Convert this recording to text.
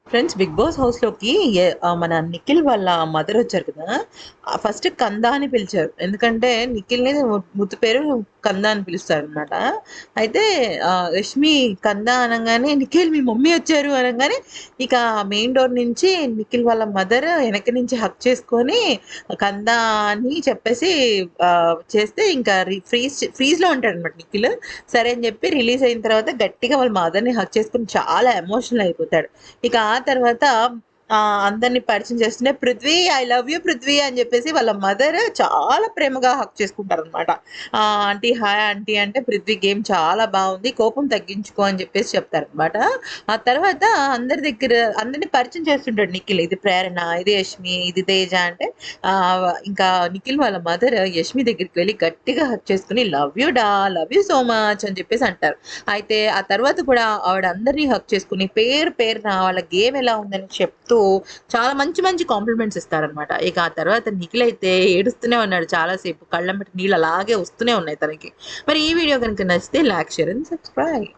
Friends, big boss హౌస్‌లోకి మన నిఖిల్ వాళ్ళ మదర్ వచ్చారు కదా! ఫస్ట్ కంద అని పిలిచారు. ఎందుకంటే నిఖిల్‌ని ముద్దు పేరు కంద అని పిలుస్తారనమాట. అయితే యష్మి కంద అనంగానే నిఖిల్ మీ మమ్మీ వచ్చారు అనంగానే ఇక మెయిన్ డోర్ నుంచి నిఖిల్ వాళ్ళ మదర్ వెనక నుంచి హగ్ చేసుకొని కంద అని చెప్పేసి చేస్తే ఇంకా ఫ్రీజ్‌లో ఉంటాడనమాట నిఖిల్. సరే అని చెప్పి రిలీజ్ అయిన తర్వాత గట్టిగా వాళ్ళ మదర్‌ని హగ్ చేసుకొని చాలా ఎమోషనల్ అయిపోతాడు. ఇక ఆ తర్వాత అందరిని పరిచయం చేస్తూనే Prithvi I love you Prithvi అని చెప్పేసి వాళ్ళ మదర్ చాలా ప్రేమగా హక్ చేసుకుంటారనమాట. ఆంటీ హాయ్ ఆంటీ అంటే పృథ్వీ గేమ్ చాలా బాగుంది, కోపం తగ్గించుకో అని చెప్పేసి చెప్తారనమాట. ఆ తర్వాత అందరి దగ్గర అందరిని పరిచయం చేస్తుంటాడు నిఖిల్. ఇది ప్రేరణ, ఇది యష్మి, ఇది తేజ అంటే ఇంకా నిఖిల్ వాళ్ళ మదర్ యష్మి దగ్గరికి వెళ్ళి గట్టిగా హక్ చేసుకుని లవ్ యూ డా, లవ్ యూ సో మచ్ అని చెప్పేసి అంటారు. అయితే ఆ తర్వాత కూడా ఆవిడ అందరినీ హగ్ చేసుకుని పేరున వాళ్ళ గేమ్ ఎలా ఉందని చెప్తూ చాలా మంచి మంచి కాంప్లిమెంట్స్ ఇస్తారనమాట. ఇక ఆ తర్వాత నిఖిల్ అయితే ఏడుస్తూనే ఉన్నాడు చాలా సేపు. కళ్ళెంబటి నీళ్ళు అలాగే వస్తూనే ఉన్నాయి తనకి. మరి ఈ వీడియో కనుక నచ్చితే లైక్, షేర్ అండ్ సబ్స్క్రైబ్.